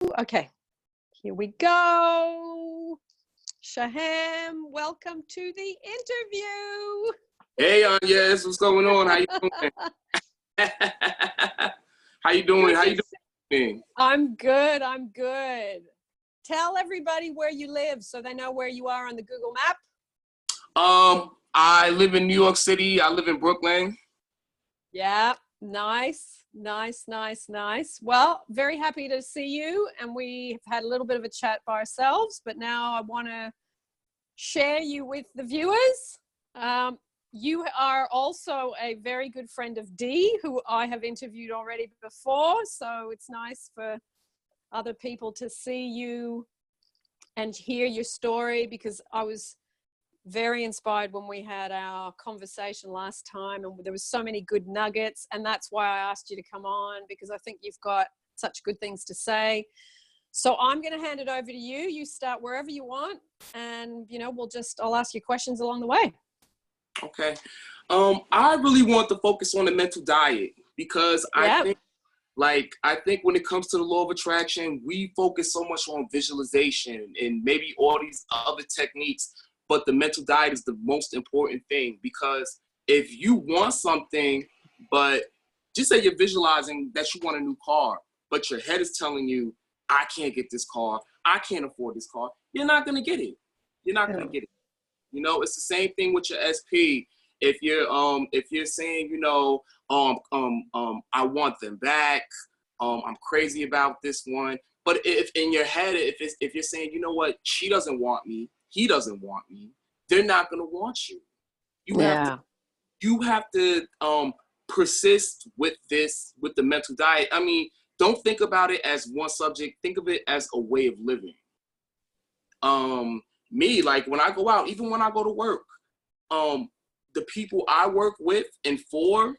Okay, here we go. Shaham, welcome to the interview. Hey, yes, what's going on? How you doing? How you doing? How you doing? I'm good. I'm good. Tell everybody where you live so they know where you are on the Google map. I live in New York City. I live in Brooklyn. Yeah, nice. Well, very happy to see you. And we have had a little bit of a chat by ourselves, but now I want to share you with the viewers. You are also a very good friend of Dee, who I have interviewed already before. So it's nice for other people to see you and hear your story, because I was very inspired when we had our conversation last time, and there was so many good nuggets, and that's why I asked you to come on, because I think you've got such good things to say. So I'm going to hand it over to you. You start wherever you want, and I'll ask you questions along the way. Okay. I really want to focus on the mental diet, because I think when it comes to the law of attraction, we focus so much on visualization and maybe all these other techniques, but the mental diet is the most important thing. Because if you want something, but just say you're visualizing that you want a new car, but your head is telling you, I can't get this car, I can't afford this car, you're not going to get it. You're not going to get it. It's the same thing with your SP. If you're saying, I want them back, I'm crazy about this one. But if in your head, if you're saying, you know what, she doesn't want me, he doesn't want me, they're not gonna want you. You have to persist with the mental diet. I mean, don't think about it as one subject. Think of it as a way of living. Me, like when I go out, even when I go to work, the people I work with and for,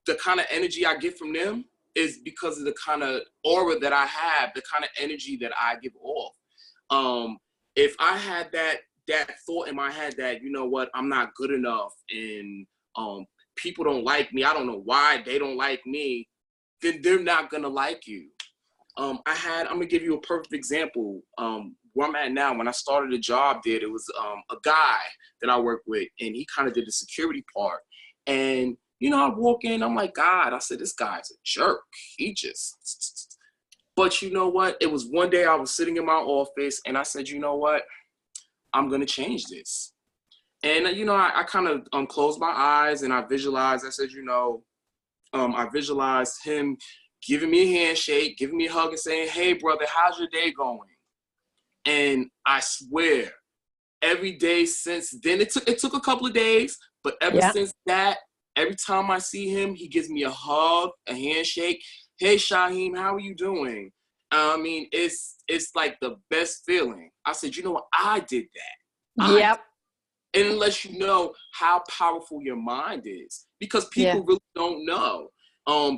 the kind of energy I get from them is because of the kind of aura that I have, the kind of energy that I give off. If I had that thought in my head that, you know what, I'm not good enough and people don't like me, I don't know why they don't like me, then they're not gonna like you. I'm gonna give you a perfect example. Where I'm at now, when I started a job there was a guy that I work with, and he kind of did the security part. And, I walk in, I'm like, God, I said, this guy's a jerk. But you know what? It was one day I was sitting in my office, and I said, you know what? I'm gonna change this. And, I kind of closed my eyes, and I visualized, I said, I visualized him giving me a handshake, giving me a hug, and saying, hey, brother, how's your day going? And I swear, every day since then, it took a couple of days, but ever since that, every time I see him, he gives me a hug, a handshake. Hey, Shaheem, how are you doing? I mean, it's like the best feeling. I said, you know what? I did that. And it lets you know how powerful your mind is, because people really don't know.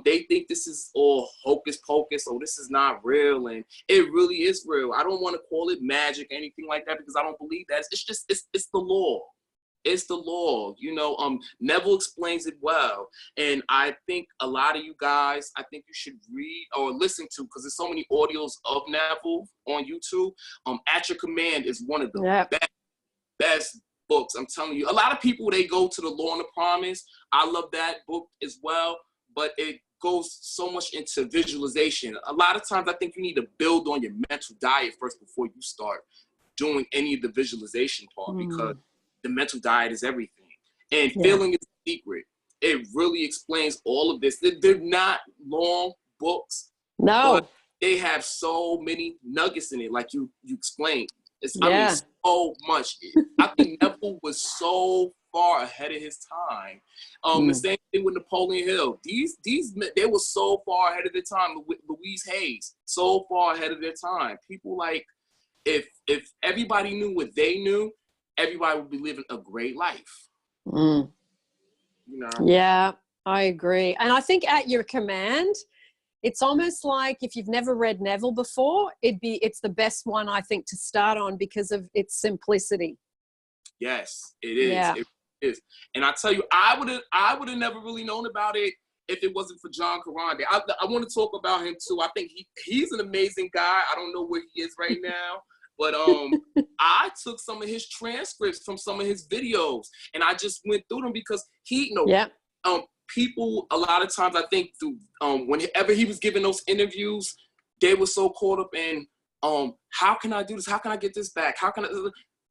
They think this is all hocus pocus, or this is not real, and it really is real. I don't want to call it magic or anything like that, because I don't believe that. It's just it's the law. It's the law. Neville explains it well, and I think a lot of you guys, I think you should read or listen to, because there's so many audios of Neville on YouTube. At Your Command is one of the best books. I'm telling you, a lot of people, they go to the Law and the Promise. I love that book as well, but it goes so much into visualization. A lot of times I think you need to build on your mental diet first before you start doing any of the visualization part, because the mental diet is everything. And feeling is the secret. It really explains all of this. They're not long books, but they have so many nuggets in it, like you explained. I mean, so much. I think Neville was so far ahead of his time. The same thing with Napoleon Hill. These they were so far ahead of their time. With Louise Hayes, so far ahead of their time. People, like, if everybody knew what they knew, everybody would be living a great life. Yeah, I agree. And I think At Your Command, it's almost like, if you've never read Neville before, it's the best one, I think, to start on, because of its simplicity. Yes, it is. It is. And I tell you, I would have never really known about it if it wasn't for John Karande. I want to talk about him too. I think he's an amazing guy. I don't know where he is right now, but I took some of his transcripts from some of his videos, and I just went through them because people a lot of times, I think, through whenever he was giving those interviews, they were so caught up in how can I do this? How can I get this back? How can I?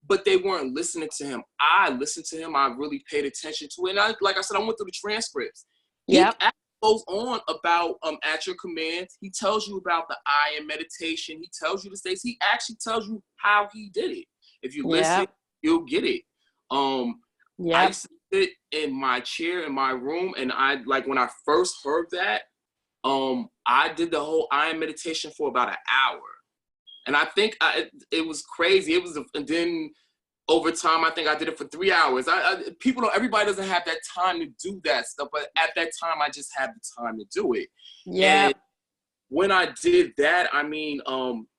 But they weren't listening to him. I listened to him. I really paid attention to it. And like I said, I went through the transcripts. Yeah. He goes on about At Your Command. He tells you about the I Am meditation. He tells you the states. He actually tells you how he did it. If you listen, you'll get it. I used to sit in my chair in my room, and when I first heard that, I did the whole I Am meditation for about an hour. And I think it was crazy. And then over time, I think I did it for 3 hours. Everybody doesn't have that time to do that stuff, but at that time, I just had the time to do it. Yeah. And when I did that, I mean,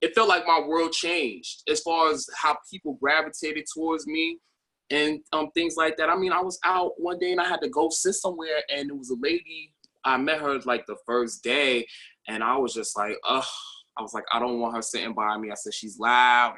it felt like my world changed as far as how people gravitated towards me and things like that. I mean, I was out one day and I had to go sit somewhere, and it was a lady. I met her like the first day, and I was just like, ugh. I was like, I don't want her sitting by me. I said, she's loud.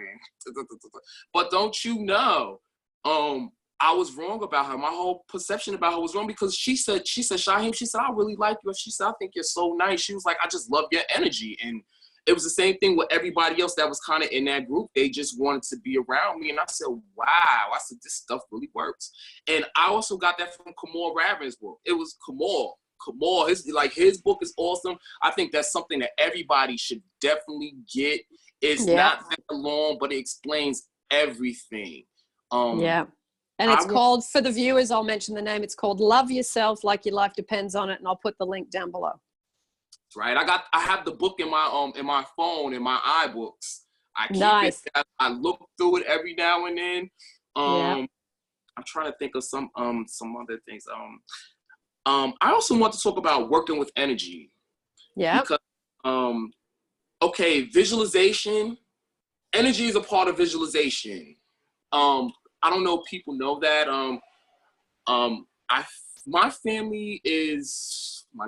But don't you know, I was wrong about her. My whole perception about her was wrong because she said, Shyheim, she said, I really like you. She said, I think you're so nice. She was like, I just love your energy. And it was the same thing with everybody else that was kind of in that group. They just wanted to be around me. And I said, wow. I said, this stuff really works. And I also got that from Kamal Ravin's book. It was Kamal, his book is awesome. I think that's something that everybody should definitely get. It's not that long, but it explains everything. And it's called, for the viewers, I'll mention the name. It's called Love Yourself Like Your Life Depends on It, and I'll put the link down below. Right. I have the book in my phone, in my iBooks. I keep it. I look through it every now and then. I'm trying to think of some other things. I also want to talk about working with energy. Yeah. Because, visualization, energy is a part of visualization. I don't know if people know that. My family is, my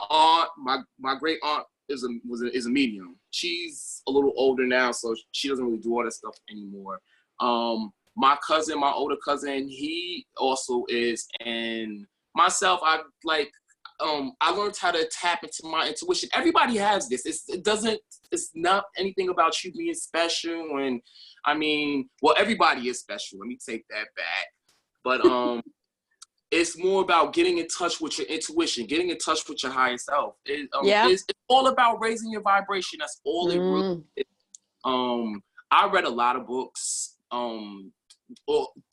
aunt, my great aunt is a medium. She's a little older now, so she doesn't really do all that stuff anymore. My cousin, my older cousin, he also is, and myself, I learned how to tap into my intuition. Everybody has this. It's not anything about you being special. And everybody is special. Let me take that back. But it's more about getting in touch with your intuition, getting in touch with your higher self. It's all about raising your vibration. That's all it really is. I read a lot of books.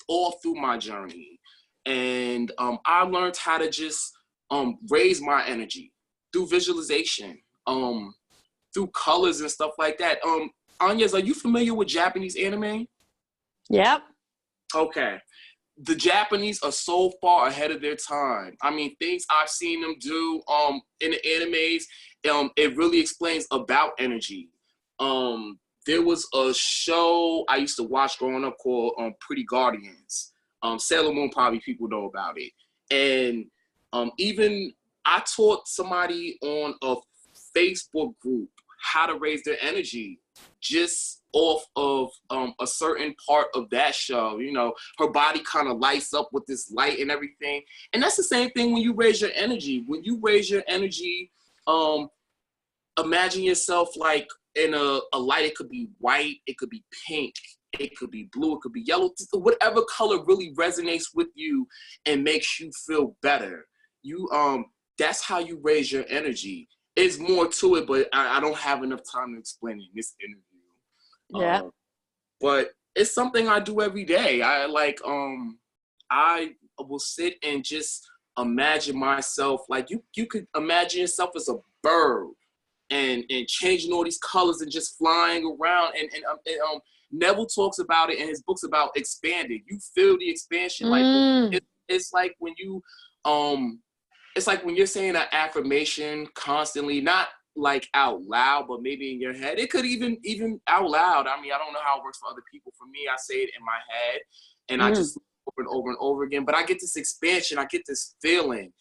All through my journey, and I learned how to just raise my energy through visualization, through colors and stuff like that. Anyas, are you familiar with Japanese anime? Yep. Okay. The Japanese are so far ahead of their time. I mean, things I've seen them do in the animes, it really explains about energy. There was a show I used to watch growing up called Pretty Guardians. Sailor Moon, probably people know about it. And even I taught somebody on a Facebook group how to raise their energy just off of a certain part of that show. You know, her body kind of lights up with this light and everything. And that's the same thing when you raise your energy. When you raise your energy, imagine yourself like in a light. It could be white, it could be pink, it could be blue, it could be yellow, whatever color really resonates with you and makes you feel better. That's how you raise your energy. It's more to it, but I don't have enough time to explain it in this interview. Yeah. But it's something I do every day. I will sit and just imagine myself, like you could imagine yourself as a bird and changing all these colors and just flying around. And Neville talks about it in his books about expanding. You feel the expansion. Like it's like when you it's like when you're saying an affirmation constantly, not like out loud, but maybe in your head. It could even out loud. I mean, I don't know how it works for other people. For me, I say it in my head, and I just look and over and over again. But I get this expansion. I get this feeling.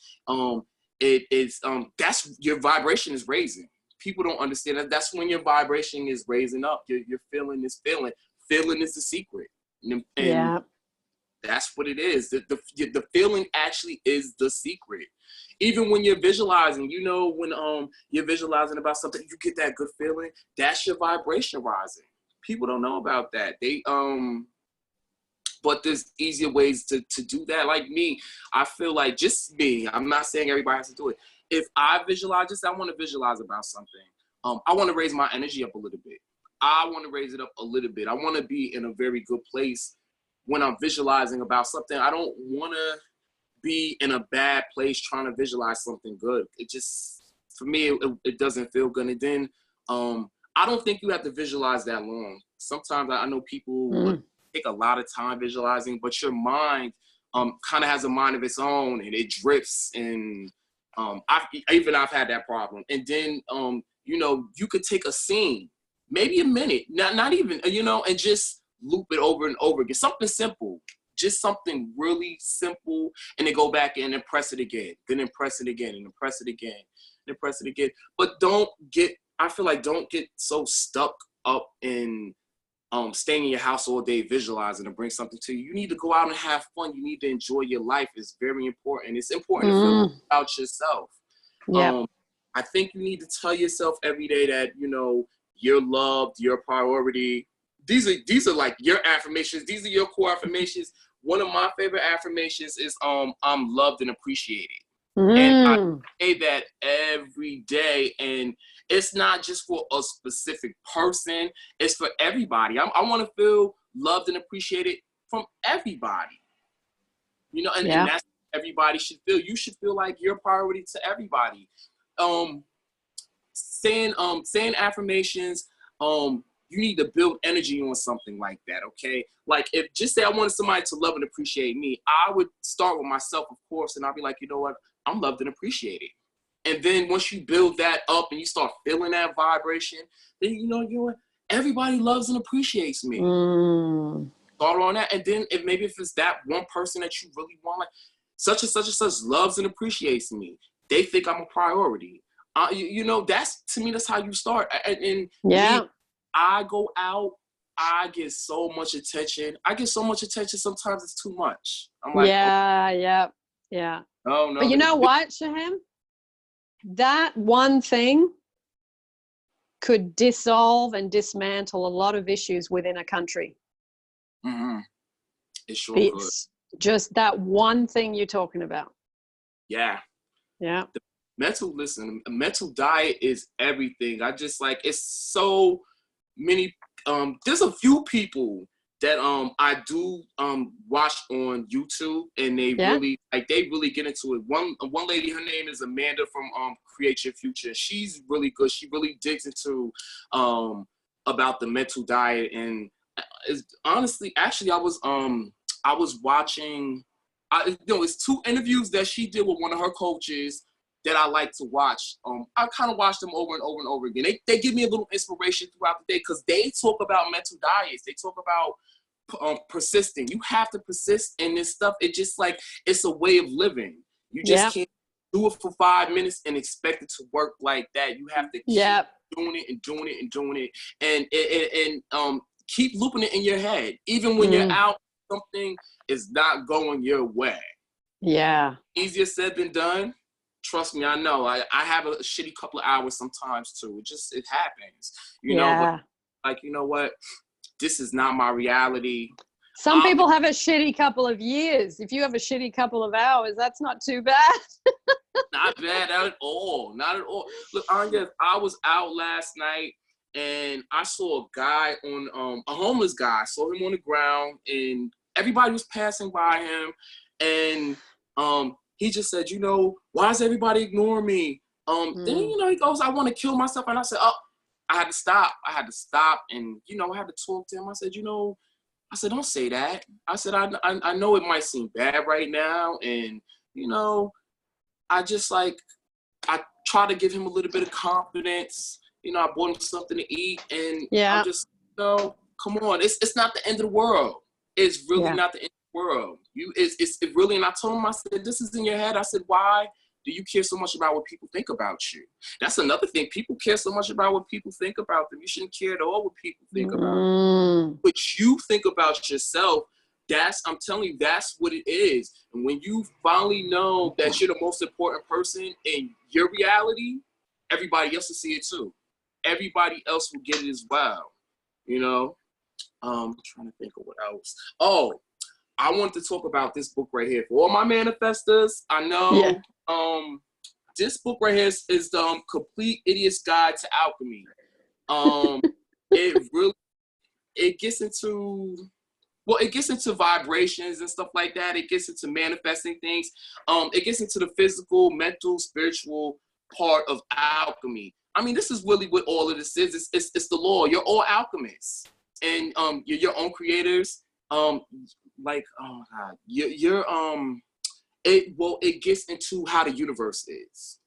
It is that's your vibration is raising. People don't understand that. That's when your vibration is raising up. You're feeling this feeling. Feeling is the secret. And Yeah. that's what it is. The feeling actually is the secret. Even when you're visualizing, you know, when you're visualizing about something, you get that good feeling. That's your vibration rising. People don't know about that. But there's easier ways to do that. Like me, I feel like just me. I'm not saying everybody has to do it. If I visualize this, I want to visualize about something. I want to raise my energy up a little bit. I want to raise it up a little bit. I want to be in a very good place when I'm visualizing about something. I don't want to be in a bad place trying to visualize something good. It just, for me, it doesn't feel good. And then I don't think you have to visualize that long. Sometimes I know people take a lot of time visualizing, but your mind kind of has a mind of its own, and it drifts. And I've had that problem. And then, you know, you could take a scene, maybe a minute, not even, you know, and just loop it over and over again. Something simple, just something really simple, and then go back and impress it again, then impress it again, and impress it again, and impress it again. But don't get so stuck up in staying in your house all day visualizing and bring something to you. You need to go out and have fun. You need to enjoy your life. It's very important. It's important to feel good about yourself. Yeah. I think you need to tell yourself every day that, you know, you're loved, you're a priority. These are like your affirmations. These are your core affirmations. One of my favorite affirmations is I'm loved and appreciated. And I say that every day, and it's not just for a specific person, it's for everybody. I want to feel loved and appreciated from everybody. You know, and that's what everybody should feel. You should feel like you're a priority to everybody. Saying affirmations, you need to build energy on something like that, okay? Like, if just say I wanted somebody to love and appreciate me, I would start with myself, of course, and I'll be like, you know what? I'm loved and appreciated. And then once you build that up and you start feeling that vibration, then you know everybody loves and appreciates me. Start on that, and then if it's that one person that you really want, like such and such and such loves and appreciates me, they think I'm a priority. You know, that's, to me, that's how you start. And I go out, I get so much attention. Sometimes it's too much. I'm like, yeah. Oh, no. But you know what, Shahem? That one thing could dissolve and dismantle a lot of issues within a country. It sure it's could. Just that one thing you're talking about. Yeah. The mental diet is everything. I just like, it's so many, there's a few people that I do watch on YouTube, and they really get into it. One lady, her name is Amanda from Create Your Future. She's really good. She really digs into about the mental diet, and honestly, actually, I was watching. It's 2 interviews that she did with one of her coaches that I like to watch. I kind of watch them over and over and over again. They give me a little inspiration throughout the day, because they talk about mental diets. They talk about persisting. You have to persist in this stuff. It just like, it's a way of living. You just can't do it for 5 minutes and expect it to work like that. You have to keep doing it and doing it and doing it, and keep looping it in your head. Even when you're out, something is not going your way. Easier said than done. Trust me, I know. I have a shitty couple of hours sometimes too. It happens. You know, but like, you know what? This is not my reality. Some people have a shitty couple of years. If you have a shitty couple of hours, that's not too bad. Not bad at all. Not at all. Look, Anya, I was out last night, and I saw a guy on a homeless guy. I saw him on the ground, and everybody was passing by him, and he just said, you know, why is everybody ignoring me? Then, you know, he goes, I want to kill myself. And I said, I had to stop. And, you know, I had to talk to him. I said, you know, don't say that. I said, I know it might seem bad right now. And, you know, I try to give him a little bit of confidence. You know, I bought him something to eat. And I'm just, you know, come on. It's not the end of the world. It's really not the end of world. It really, and I told him, I said, this is in your head. I said, why do you care so much about what people think about you? That's another thing. People care so much about what people think about them. You shouldn't care at all what people think about you. But you think about yourself. I'm telling you, that's what it is. And when you finally know that you're the most important person in your reality, everybody else will see it too. Everybody else will get it as well. You know? I'm trying to think of what else. Oh, I wanted to talk about this book right here. For all my manifestors, I know this book right here is the Complete Idiot's Guide to Alchemy. It gets into vibrations and stuff like that. It gets into manifesting things. It gets into the physical, mental, spiritual part of alchemy. I mean, this is really what all of this is. It's the law. You're all alchemists, and you're your own creators. Like, oh my God, it gets into how the universe is.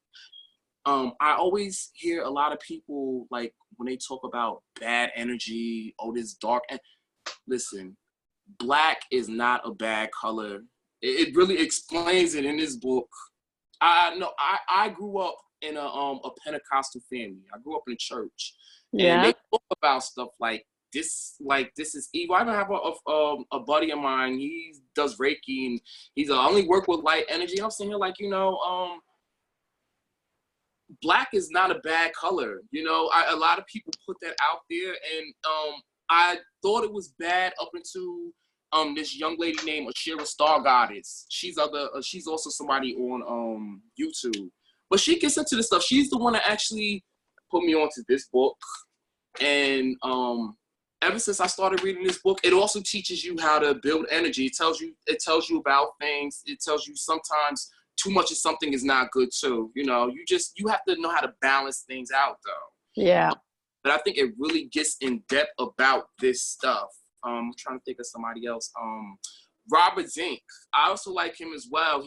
I always hear a lot of people, like, when they talk about bad energy, this dark, and listen, black is not a bad color. It really explains it in this book. I grew up in a Pentecostal family. I grew up in a church, and they talk about stuff like this is evil. I even have a buddy of mine. He does Reiki, and he's I only work with light energy. I'm saying here, like, black is not a bad color. A lot of people put that out there, and I thought it was bad up until this young lady named Ashira Star Goddess. She's also somebody on YouTube, but she gets into this stuff. She's the one that actually put me onto this book, and ever since I started reading this book, it also teaches you how to build energy. It tells you about things. It tells you sometimes too much of something is not good too. You have to know how to balance things out though. Yeah. But I think it really gets in depth about this stuff. I'm trying to think of somebody else. Robert Zink. I also like him as well.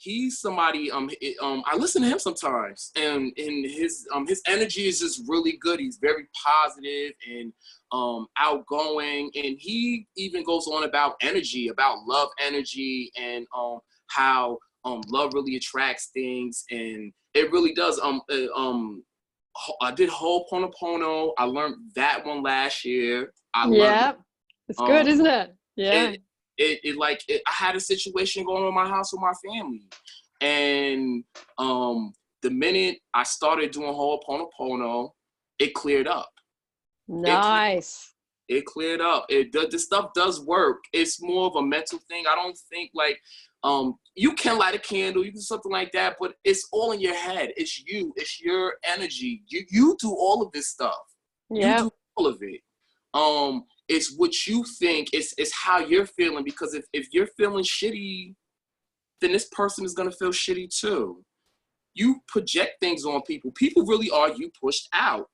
He's somebody. I listen to him sometimes, and his energy is just really good. He's very positive and outgoing, and he even goes on about energy, about love energy, and how love really attracts things, and it really does. I did Ho'oponopono. I learned that one last year. It's good, isn't it? Yeah. I had a situation going on in my house with my family, and the minute I started doing Ho'oponopono, it cleared up. Nice. It cleared up. The stuff does work. It's more of a mental thing. I don't think you can light a candle, you can do something like that, but it's all in your head. It's you. It's your energy. You do all of this stuff. Yeah. You do all of it. It's what you think. It's how you're feeling, because if you're feeling shitty, then this person is gonna feel shitty too. You project things on people. People really are you pushed out.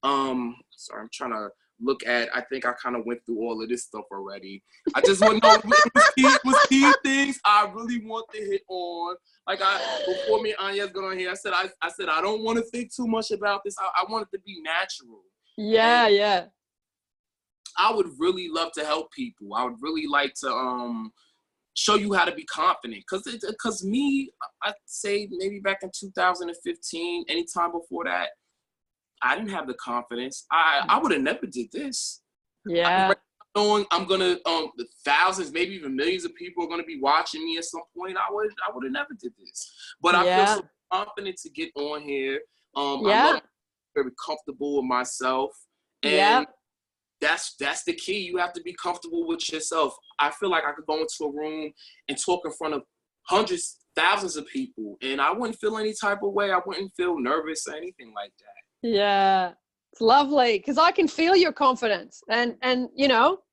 Sorry, I'm trying to look at. I think I kind of went through all of this stuff already. I just want to know it was key things I really want to hit on. Before me and Anya's got on here, I said I don't want to think too much about this. I want it to be natural. Yeah. I would really love to help people. I would really like to show you how to be confident. Cause me, I'd say maybe back in 2015, anytime before that, I didn't have the confidence. I would have never did this. Yeah. Knowing I'm gonna thousands, maybe even millions of people are gonna be watching me at some point, I would have never did this. But I feel so confident to get on here. I'm very comfortable with myself. And that's the key. You have to be comfortable with yourself. I feel like I could go into a room and talk in front of hundreds, thousands of people, and I wouldn't feel any type of way. I wouldn't feel nervous or anything like that. Yeah, it's lovely, because I can feel your confidence, and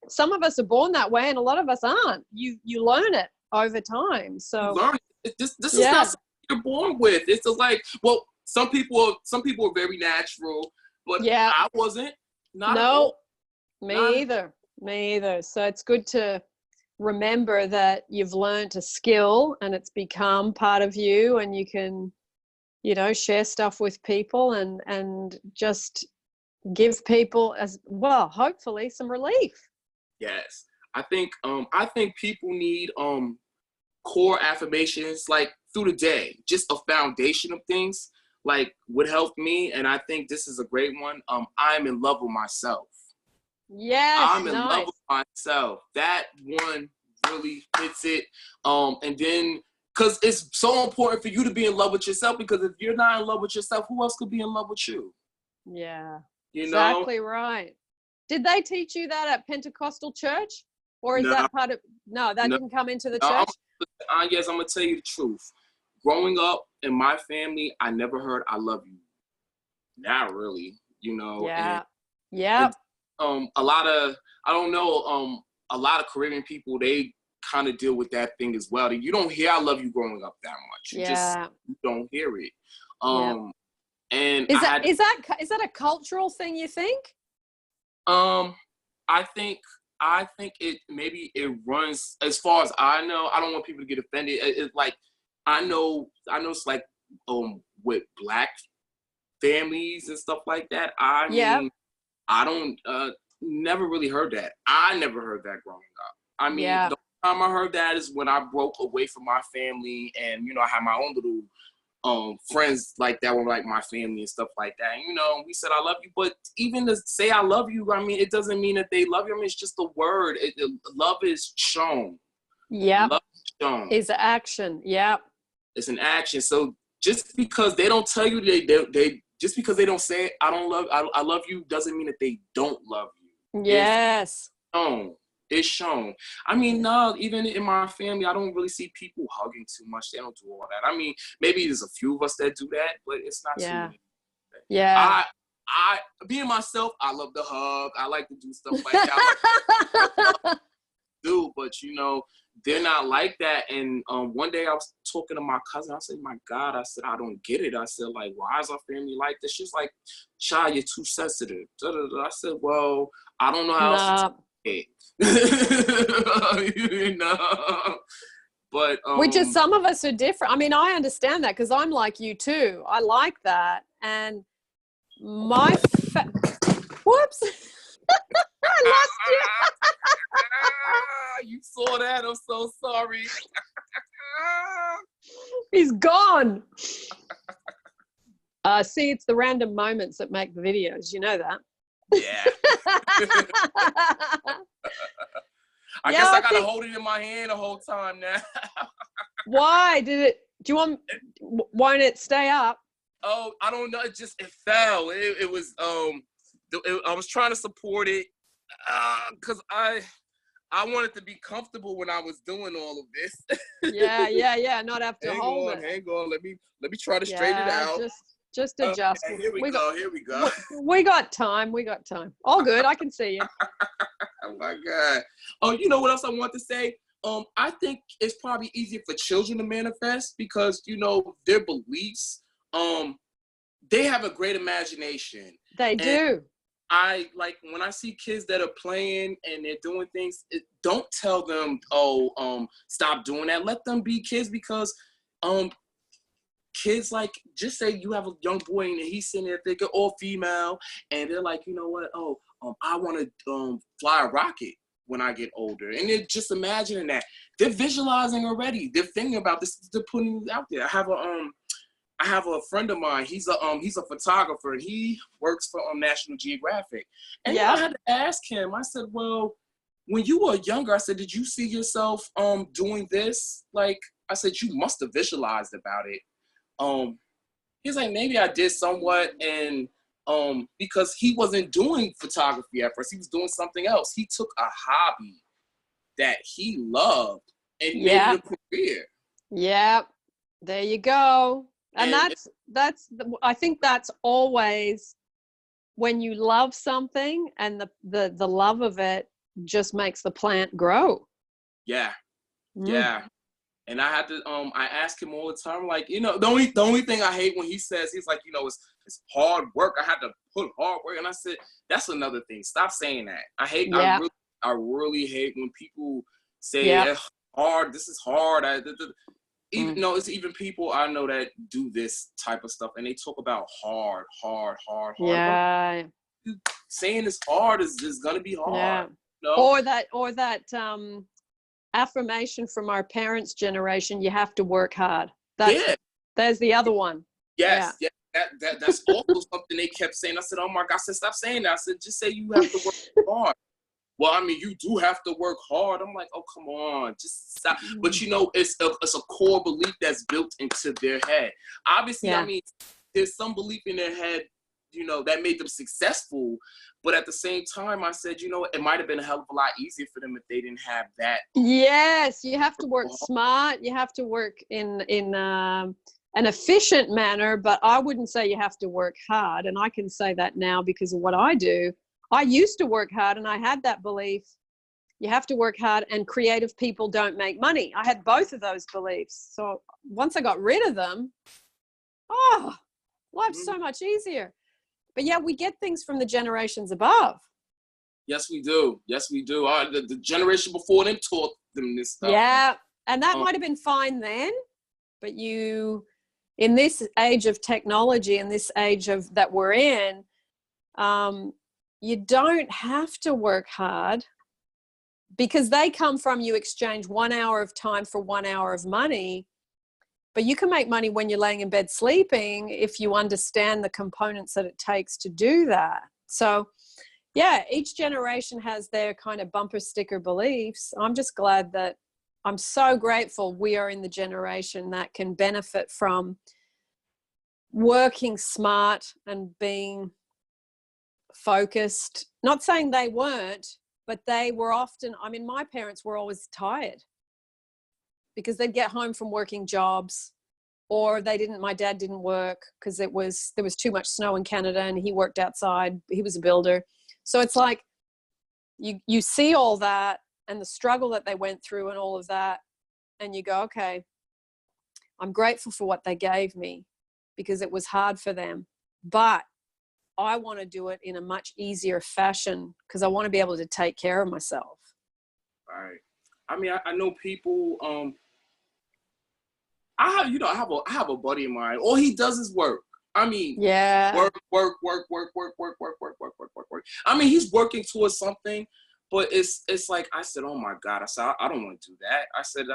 some of us are born that way, and a lot of us aren't. You learn it over time. So you learn it. This is not something you're born with. It's just like, well, some people are very natural, but I wasn't. Me either. So it's good to remember that you've learned a skill and it's become part of you, and you can, share stuff with people and just give people as well, hopefully, some relief. Yes. I think people need core affirmations like through the day, just a foundation of things like would help me. And I think this is a great one. I'm in love with myself. Yes, I'm in love nice. with myself. That one really hits it. And then because it's so important for you to be in love with yourself, because if you're not in love with yourself, who else could be in love with you? Yeah, You know? exactly right. Did they teach you that at Pentecostal church? Or is No, that part of, no, that no. didn't come into the I'm, church? yes, I'm gonna tell you the truth. Growing up in my family, I never heard "I love you." Not really, Yeah. and Yep. a lot of I don't know, a lot of Caribbean people, they kind of deal with that thing as well. You don't hear "I love you" growing up that much. Yeah. You don't hear it. Yeah. And Is that a cultural thing, you think? um I think it maybe it runs, as far as I know. I don't want people to get offended. It's like I know it's like with black families and stuff like that. I Yeah. mean, I don't never really heard that. I never heard that growing up. I mean, Yeah. the time I heard that is when I broke away from my family, and I had my own little friends like that were like my family and stuff like that. And, we said "I love you," but even to say "I love you," I mean, it doesn't mean that they love you. I mean, it's just a word. Love is shown. Yep. Love is shown. Is action. Yep. It's an action. So just because they don't tell you, they just because they don't say I love you, doesn't mean that they don't love you. Yes. It's shown. It's shown. I mean, no, even in my family, I don't really see people hugging too much. They don't do all that. I mean, maybe there's a few of us that do that, but it's not too many. Yeah. I being myself, I love to hug. I like to do stuff like that. But they're not like that. And one day I was talking to my cousin. I said, "My God," I said, "I don't get it." I said, like, "Why is our family like this?" She's like, "Child, you're too sensitive." Da, da, da. I said, "Well, I don't know how else to take it." But which is, some of us are different. I mean, I understand that because I'm like you too. I like that. And whoops. I lost you. You saw that? I'm so sorry. He's gone. See, it's the random moments that make the videos. You know that. Yeah. I guess I gotta hold it in my hand the whole time now. Why won't it stay up? Oh, I don't know. It fell. It was I was trying to support it because I wanted to be comfortable when I was doing all of this. Yeah. Not have to hold it. Hang on. Let me try to straighten it out. Just adjust. Okay, here we go. We got time. All good. I can see you. Oh my God. Oh, you know what else I want to say? I think it's probably easier for children to manifest because their beliefs. They have a great imagination. They do. I like when I see kids that are playing and they're doing things. Don't tell them, stop doing that. Let them be kids, because kids, like, just say you have a young boy and he's sitting there thinking all female, and they're like, you know what? I want to fly a rocket when I get older, and they're just imagining that. They're visualizing already. They're thinking about this. They're putting it out there. I have a friend of mine. He's a photographer, and he works for National Geographic. And I had to ask him. I said, "Well, when you were younger," I said, "did you see yourself doing this?" Like, I said, "You must have visualized about it." He's like, "Maybe I did somewhat," and because he wasn't doing photography at first, he was doing something else. He took a hobby that he loved and made it a career. Yeah, there you go. And I think that's always when you love something, and the love of it just makes the plant grow. Yeah. Yeah. And I had to I ask him all the time, like, the only thing I hate when he's like, it's hard work. I had to put hard work. And I said, that's another thing. Stop saying that. I really hate when people say it's hard, this is hard. It's even people I know that do this type of stuff, and they talk about hard. Yeah. Saying it's hard is gonna be hard. No. Or that affirmation from our parents' generation, you have to work hard. There's the other one. Yes. Yeah. That's also something they kept saying. I said, oh my God, I said, stop saying that. I said, just say you have to work hard. Well, I mean, you do have to work hard. I'm like, oh, come on, just stop. But you know, it's a core belief that's built into their head. Obviously, I mean, there's some belief in their head, you know, that made them successful. But at the same time, I said, you know, it might have been a hell of a lot easier for them if they didn't have that. Yes, you have to work smart. You have to work in an efficient manner, but I wouldn't say you have to work hard. And I can say that now because of what I do. I used to work hard, and I had that belief, you have to work hard, and creative people don't make money. I had both of those beliefs. So once I got rid of them, life's so much easier. But yeah, we get things from the generations above. Yes, we do. Yes, we do. The generation before them taught them this stuff. Yeah, and that might have been fine then, but in this age of technology, in this age of that we're in, you don't have to work hard, because they come from, you exchange 1 hour of time for 1 hour of money, but you can make money when you're laying in bed sleeping if you understand the components that it takes to do that. So yeah, each generation has their kind of bumper sticker beliefs. I'm just glad that I'm so grateful we are in the generation that can benefit from working smart and being focused. Not saying they weren't, but they were often, I mean, my parents were always tired because they'd get home from working jobs, or my dad didn't work because there was too much snow in Canada and he worked outside. He was a builder. So it's like you see all that and the struggle that they went through and all of that, and you go, okay, I'm grateful for what they gave me because it was hard for them, but I want to do it in a much easier fashion because I want to be able to take care of myself. Right. I mean, I know people. I have a buddy of mine. All he does is work. I mean, work. I mean, he's working towards something, but it's like, I said, oh my God. I said, I don't want to do that. I said,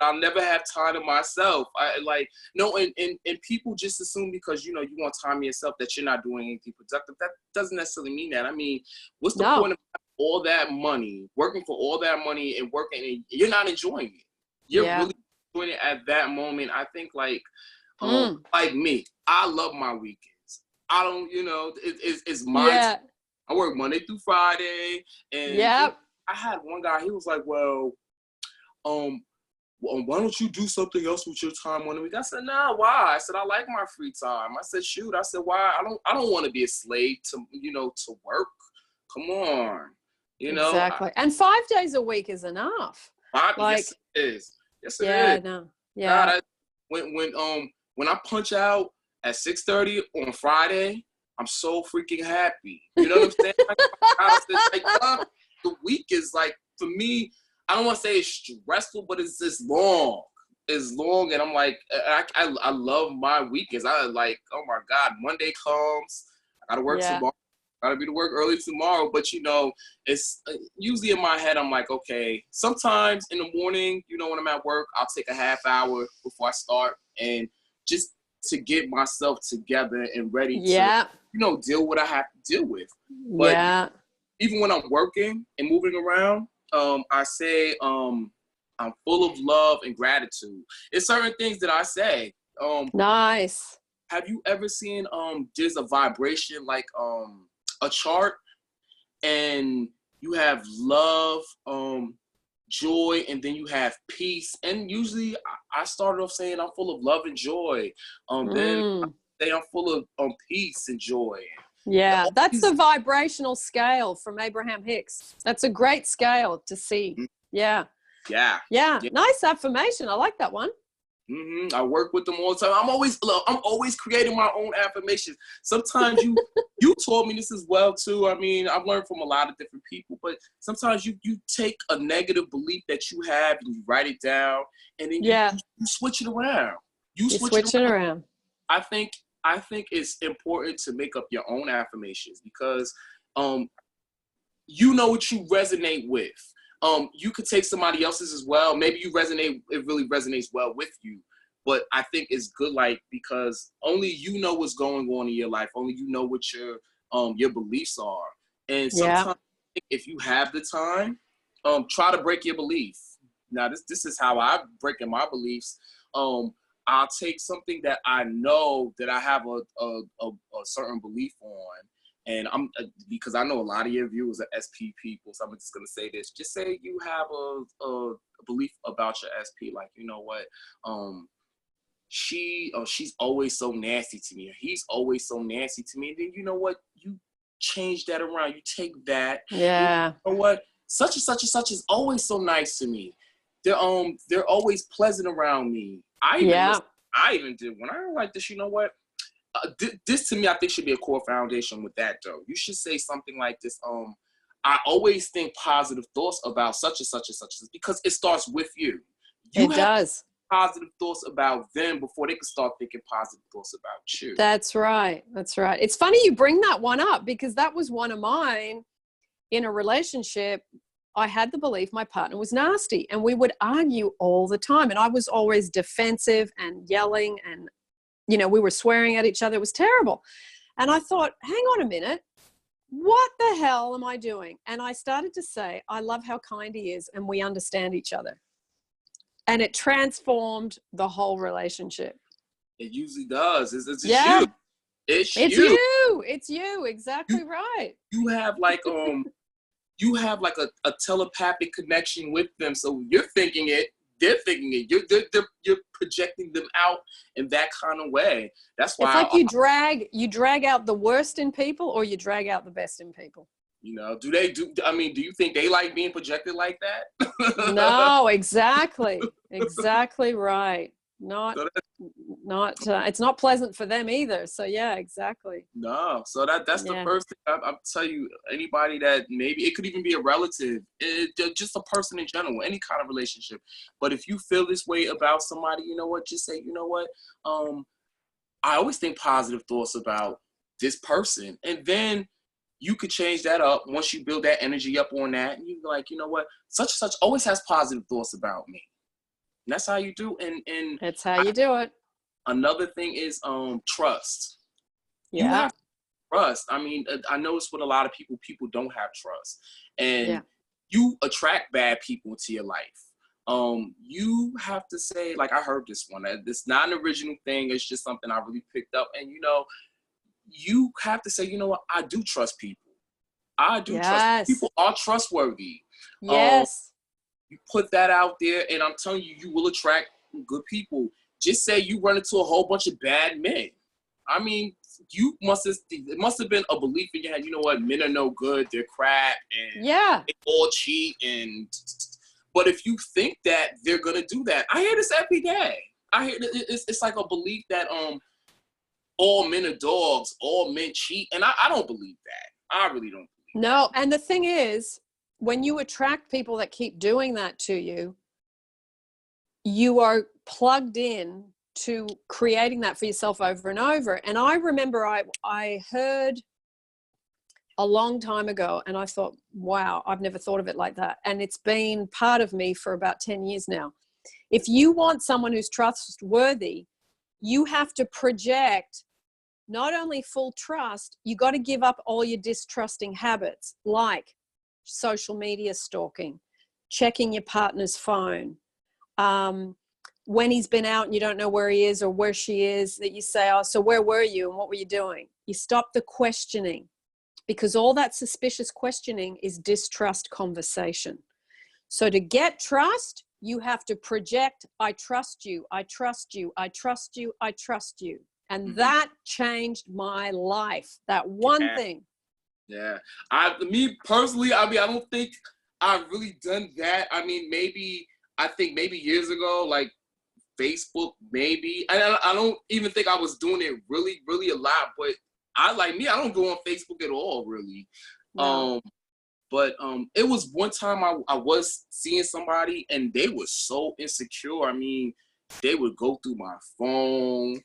I'll never have time to myself. And people just assume because, you know, you want time to yourself that you're not doing anything productive. That doesn't necessarily mean that. I mean, what's the point of all that money, working for all that money and working, and you're not enjoying it? You're really enjoying it at that moment. I think like me, I love my weekends. I don't, you know, it's my time. I work Monday through Friday. And I had one guy, he was like, well, why don't you do something else with your time one week? I said, nah, why? I said, I like my free time. I said, shoot. I said, why? I don't want to be a slave to, you know, to work. Come on. You know? Exactly. And 5 days a week is enough. Yes, it is. Yes, it is. No. Yeah. God, when I punch out at 6:30 on Friday, I'm so freaking happy. You know what I'm saying? The week is like, for me, I don't want to say it's stressful, but it's just long. It's long, and I'm like, I love my weekends. I like, oh my God, Monday comes, I gotta work tomorrow. Gotta be to work early tomorrow. But you know, it's usually in my head, I'm like, okay. Sometimes in the morning, you know, when I'm at work, I'll take a half hour before I start, and just to get myself together and ready to, you know, deal with what I have to deal with. But even when I'm working and moving around, I say I'm full of love and gratitude. It's certain things that I say. Nice. Have you ever seen there's a vibration like a chart, and you have love, joy, and then you have peace. And usually I started off saying I'm full of love and joy. Then I say I'm full of peace and joy. Yeah, that's the vibrational scale from Abraham Hicks. That's a great scale to see. Yeah. Nice affirmation. I like that one. I work with them all the time. I'm always creating my own affirmations. Sometimes you taught me this as well too. I mean, I've learned from a lot of different people, but sometimes you take a negative belief that you have and you write it down, and then you switch it around. You switch it around. I think it's important to make up your own affirmations because you know what you resonate with. You could take somebody else's as well. Maybe it really resonates well with you. But I think it's good, like, because only you know what's going on in your life. Only you know what your beliefs are. And sometimes if you have the time, try to break your belief. Now, this is how I break in my beliefs. I'll take something that I know that I have a certain belief on. And because I know a lot of your viewers are SP people, so I'm just gonna say this. Just say you have a belief about your SP, like, you know what, she's always so nasty to me, or he's always so nasty to me. And then you know what, you change that around. You take that. Yeah. You know what, such and such and such is always so nice to me. They're always pleasant around me. I even did when I like this. You know what? This to me, I think should be a core foundation with that though. You should say something like this. I always think positive thoughts about such and such and such, because it starts with you. It does. Positive thoughts about them before they can start thinking positive thoughts about you. That's right. That's right. It's funny you bring that one up, because that was one of mine in a relationship. I had the belief my partner was nasty, and we would argue all the time. And I was always defensive and yelling, and, you know, we were swearing at each other. It was terrible. And I thought, hang on a minute, what the hell am I doing? And I started to say, I love how kind he is, and we understand each other. And it transformed the whole relationship. It usually does. It's yeah. you. It's you. You. It's you. Exactly right. You have like you have like a telepathic connection with them. So you're thinking it, they're thinking it. You're projecting them out in that kind of way. That's why it's like you drag out the worst in people, or you drag out the best in people. You know, do you think they like being projected like that? No, exactly. Exactly right. It's not pleasant for them either. So yeah, exactly. No. So that's the first thing I'll tell you. Anybody that maybe, it could even be a relative, just a person in general, any kind of relationship. But if you feel this way about somebody, you know what, just say, you know what, I always think positive thoughts about this person. And then you could change that up once you build that energy up on that. And you're like, you know what, such and such always has positive thoughts about me. And that's how you do. And that's how you do it. Another thing is trust. Yeah. You have trust. I mean, I notice with a lot of people don't have trust. And you attract bad people into your life. You have to say, like, I heard this one. It's not an original thing. It's just something I really picked up. And, you know, you have to say, you know what, I do trust people. I do trust people. Are trustworthy. Yes. You put that out there, and I'm telling you, you will attract good people. Just say you run into a whole bunch of bad men. I mean, it must have been a belief in your head, you know what, men are no good, they're crap, and they all cheat. But if you think that they're gonna do that, I hear this every day. I hear it's like a belief that all men are dogs, all men cheat, and I don't believe that. I really don't believe that. And the thing is, when you attract people that keep doing that to you, you are plugged in to creating that for yourself over and over. And I remember I heard a long time ago, and I thought, wow, I've never thought of it like that. And it's been part of me for about 10 years now. If you want someone who's trustworthy, you have to project not only full trust, you got to give up all your distrusting habits, like social media stalking, checking your partner's phone, when he's been out and you don't know where he is or where she is, that you say, oh, so where were you and what were you doing? You stop the questioning, because all that suspicious questioning is distrust conversation. So to get trust, you have to project, I trust you, I trust you, I trust you, I trust you. And that changed my life, that one thing. Yeah. Me personally, I mean, I don't think I've really done that. I mean, I think maybe years ago, like Facebook, maybe. I don't even think I was doing it really, really a lot. But I don't go on Facebook at all, really. No. But it was one time I was seeing somebody, and they were so insecure. I mean, they would go through my phone.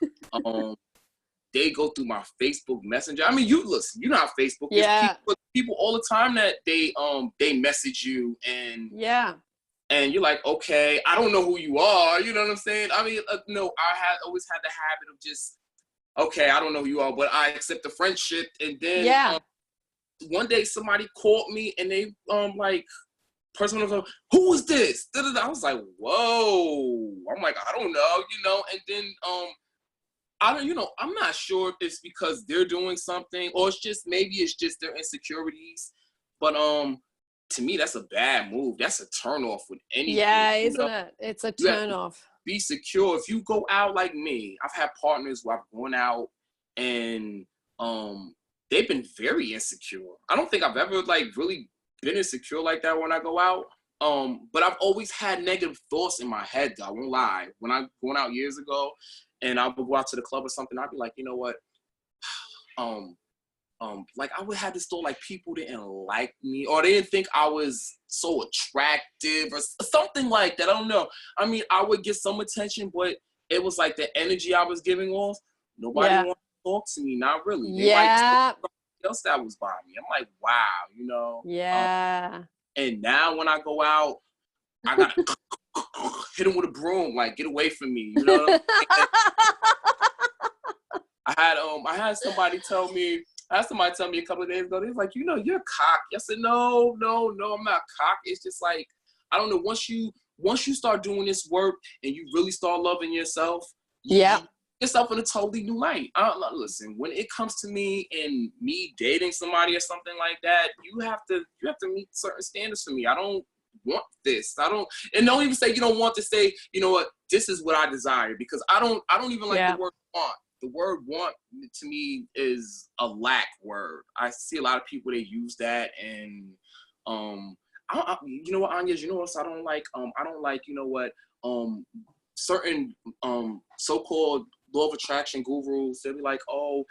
They go through my Facebook Messenger. I mean, you know how Facebook is. people all the time that they message you and you're like, okay, I don't know who you are. You know what I'm saying? I mean, no, always had the habit of just, okay, I don't know who you are, but I accept the friendship. And then one day somebody called me and they like, person was like, who is this? Da-da-da. I was like, whoa. I'm like, I don't know, you know. And then I'm not sure if it's because they're doing something or maybe it's just their insecurities. But to me, that's a bad move. That's a turnoff with anything. Yeah, isn't it? It's a turnoff. Be secure. If you go out like me, I've had partners where I've gone out and they've been very insecure. I don't think I've ever like really been insecure like that when I go out. But I've always had negative thoughts in my head, though. I won't lie. When I went out years ago and I would go out to the club or something, I'd be like, you know what? Like I would have this thought like people didn't like me or they didn't think I was so attractive or something like that. I don't know. I mean, I would get some attention, but it was like the energy I was giving off. Nobody wanted to talk to me. Not really. They like else that was by me. I'm like, wow, you know. Yeah. And now when I go out, I gotta hit them with a broom, like get away from me. You know. I had somebody tell me a couple of days ago, they was like, you know, you're cocky. I said, no, I'm not cocky. It's just like, I don't know, once you start doing this work and you really start loving yourself, yourself in a totally new light. Listen, when it comes to me and me dating somebody or something like that, you have to meet certain standards for me. I don't want this. And don't even say you don't want to say, you know what, this is what I desire, because I don't even like the word want. The word want to me is a lack word. I see a lot of people, they use that, and you know what, Anya, you know what else I don't like? I don't like, you know what, certain so-called law of attraction gurus, they'll be like, oh,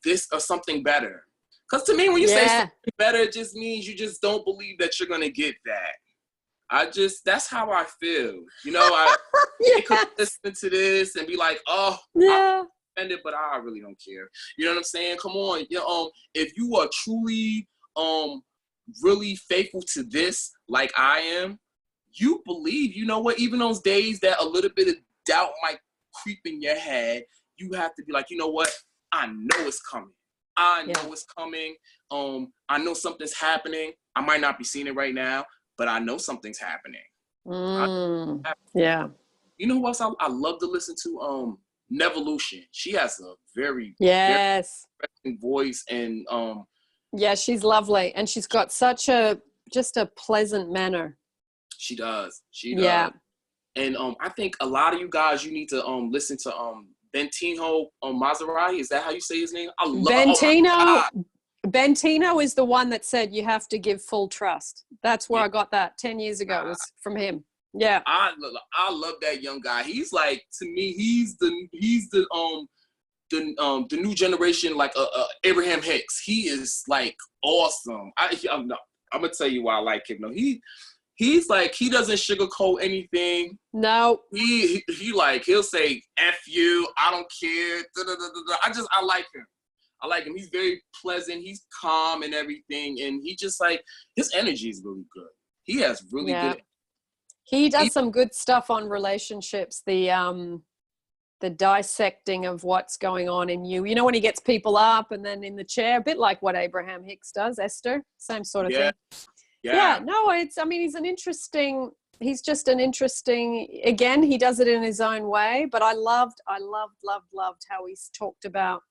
this or something better. Because to me, when you say something better, it just means you just don't believe that you're gonna get that. that's how I feel. You know, I could listen to this and be like, oh, I'm offended, but I really don't care. You know what I'm saying? Come on, if you are truly, really faithful to this, like I am, you believe. You know what? Even those days that a little bit of doubt might creep in your head, you have to be like, you know what? I know it's coming. I know it's coming. I know something's happening. I might not be seeing it right now, but I know something's happening. Yeah. You know what else I love to listen to? Nevolution. She has a very interesting voice, and she's lovely, and she's got such a pleasant manner. She does. And I think a lot of you guys, you need to listen to Bentino Maserati. Is that how you say his name? I love Bentino is the one that said you have to give full trust. That's where I got that 10 years ago. It was from him. Yeah. I love that young guy. He's like, to me, he's the new generation, like Abraham Hicks. He is like awesome. I'm gonna tell you why I like him. No, he's like, he doesn't sugarcoat anything. No. He'll say F you, I don't care. I like him. I like him. He's very pleasant. He's calm and everything. And he just like, his energy is really good. He has really good. He does some good stuff on relationships. The dissecting of what's going on in you. You know, when he gets people up and then in the chair, a bit like what Abraham Hicks does, Esther, same sort of thing. Yeah. No, he's just an interesting, again, he does it in his own way, but I loved how he's talked about,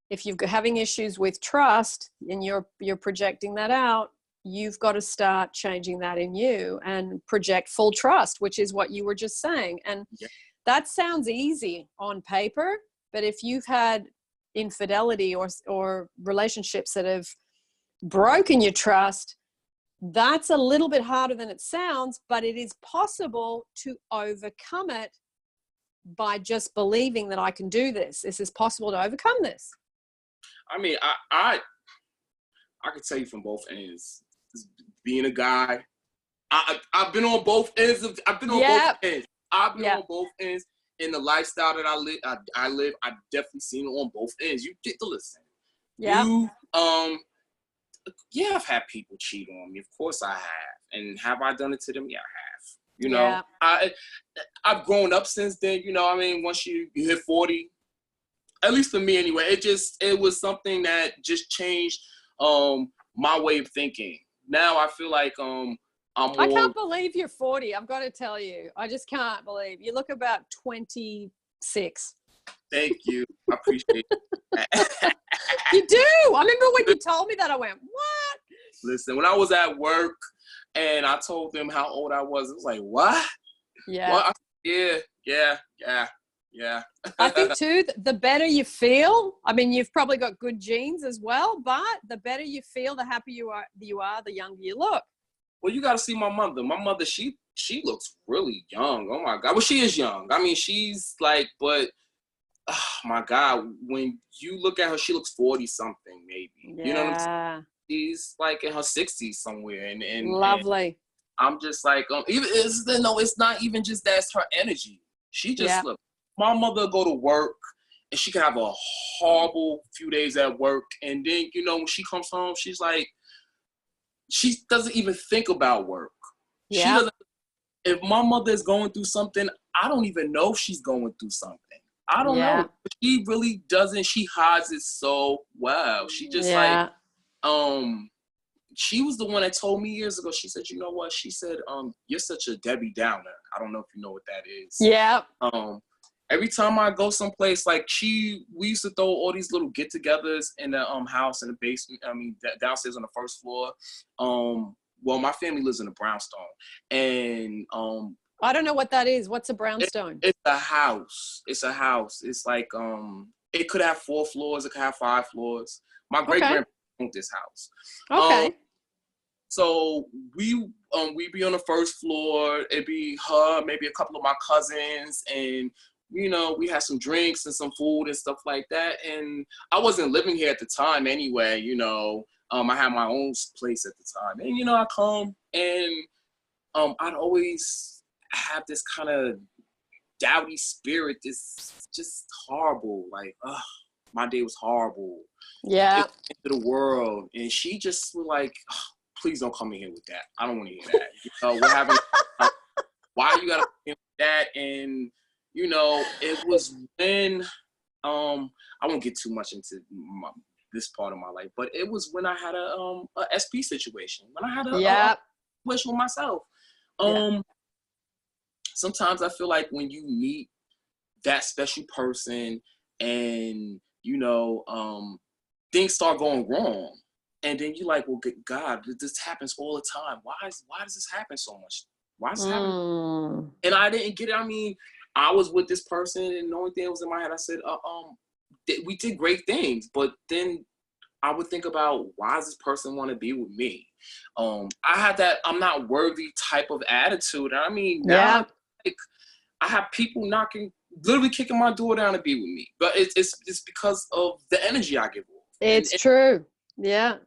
if you're having issues with trust and you're projecting that out, you've got to start changing that in you and project full trust, which is what you were just saying. And that sounds easy on paper, but if you've had infidelity or relationships that have broken your trust, that's a little bit harder than it sounds, but it is possible to overcome it by just believing that I can do this. This is possible to overcome this. I mean, I can tell you from both ends. Being a guy, I've been on both ends. I've been on both ends in the lifestyle that I live. I've definitely seen it on both ends. You get to listen. Yeah. yeah, I've had people cheat on me. Of course I have. And have I done it to them? Yeah, I have. You Yeah. know, I've grown up since then. You know, I mean, once you hit 40, at least for me anyway, it was something that just changed my way of thinking. Now I feel like I'm I more. can't believe you're 40. I've got to tell you. I just can't believe. You look about 26. Thank you. I appreciate it. You do. I remember when you told me that, I went, what? Listen, when I was at work and I told them how old I was, it was like, what? Yeah. What? Yeah. I think too, the better you feel, I mean, you've probably got good genes as well, but the better you feel, the happier you are, the younger you look. Well, you got to see my mother. My mother, she looks really young. Oh my God. Well, she is young. I mean, she's like, but oh my God, when you look at her, she looks 40 something maybe. Yeah. You know what I'm saying? She's like in her 60s somewhere. And Lovely. And I'm just like, it's not even just that's her energy. She just look. My mother go to work and she can have a horrible few days at work. And then, you know, when she comes home, she's like, she doesn't even think about work. Yeah. She doesn't. If my mother is going through something, I don't even know if she's going through something. I don't know. She really doesn't. She hides it so well. She just like, she was the one that told me years ago, she said, you know what? She said, you're such a Debbie Downer. I don't know if you know what that is. Yeah. Every time I go someplace, like we used to throw all these little get-togethers in the house in the basement. I mean, downstairs on the first floor. Well, my family lives in a brownstone, and I don't know what that is. What's a brownstone? It's a house. It's a house. It's like it could have 4 floors. It could have 5 floors. My great grandparents owned this house. Okay. So we be on the first floor. It'd be her, maybe a couple of my cousins, and you know, we had some drinks and some food and stuff like that. And I wasn't living here at the time anyway, you know. I had my own place at the time. And, you know, I come and I'd always have this kind of dowdy spirit, this just horrible, like, my day was horrible. Yeah. Into the world. And she just was like, please don't come in here with that. I don't want to hear that. You know, we're having, why you got to come in with that? And, you know, it was when, I won't get too much into this part of my life, but it was when I had a SP situation, when I had a situation with myself. Sometimes I feel like when you meet that special person and, you know, things start going wrong, and then you're like, well, God, this happens all the time. Why does this happen so much? Why does this happen? And I didn't get it. I mean, I was with this person, and the only thing that was in my head, I said, we did great things, but then I would think about, why does this person want to be with me? I had that I'm not worthy type of attitude. I mean, now I have people literally kicking my door down to be with me, but it's because of the energy I give off. It's true. Yeah.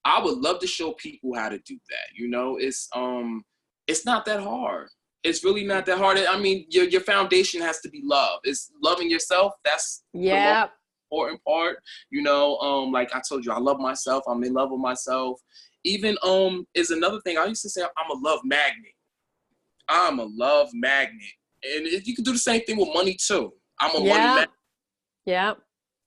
I would love to show people how to do that. You know, it's not that hard. It's really not that hard. I mean, your foundation has to be love. It's loving yourself. That's the most important part. You know, like I told you, I love myself. I'm in love with myself. Even is another thing. I used to say I'm a love magnet. I'm a love magnet. And you can do the same thing with money too. I'm a money magnet. Yeah.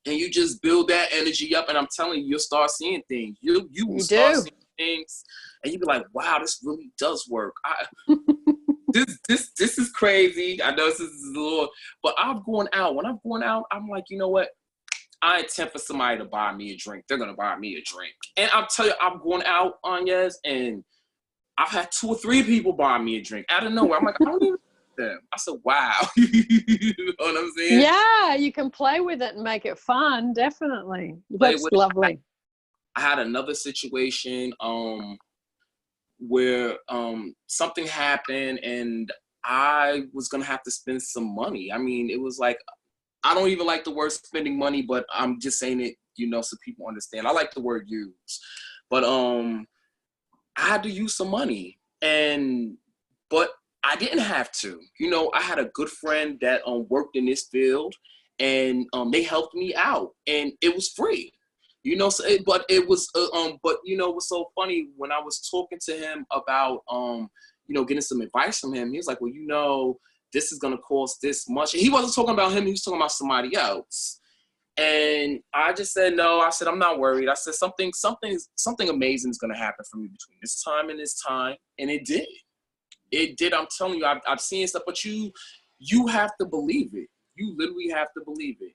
And you just build that energy up, and I'm telling you, you'll start seeing things. You will start seeing things, and you'll be like, wow, this really does work. This is crazy. I know this is a little, but I'm going out. When I'm going out, I'm like, you know what? I intend for somebody to buy me a drink. They're going to buy me a drink. And I'm telling you, I'm going out, Anyez, and I've had 2 or 3 people buy me a drink out of nowhere. I'm like, I don't even know them. I said, wow. You know what I'm saying? Yeah, you can play with it and make it fun. Definitely. That's lovely. I had another situation where something happened and I was going to have to spend some money. I mean, it was like, I don't even like the word spending money, but I'm just saying it, you know, so people understand. I like the word use. But I had to use some money, but I didn't have to. You know, I had a good friend that worked in this field, and they helped me out, and it was free. You know, but it was, but you know, it was so funny when I was talking to him about, you know, getting some advice from him. He was like, well, you know, this is going to cost this much. And he wasn't talking about him. He was talking about somebody else. And I just said, no, I said, I'm not worried. I said, something amazing is going to happen for me between this time and this time. And it did. It did. I'm telling you, I've seen stuff, but you have to believe it. You literally have to believe it.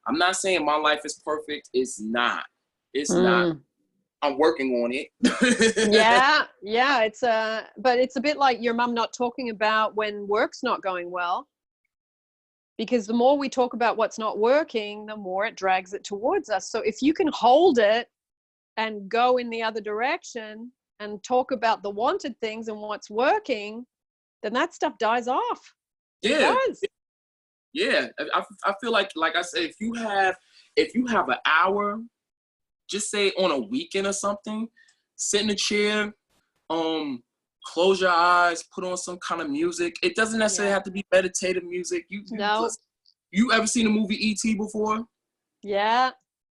I'm not saying my life is perfect. It's not. It's not. I'm working on it. Yeah. But it's a bit like your mum not talking about when work's not going well, because the more we talk about what's not working, the more it drags it towards us. So if you can hold it and go in the other direction and talk about the wanted things and what's working, then that stuff dies off. Yeah. It does. Yeah, I feel like I said, if you have an hour, just say on a weekend or something, sit in a chair, close your eyes, put on some kind of music. It doesn't necessarily have to be meditative music. You ever seen the movie E.T. before? Yeah.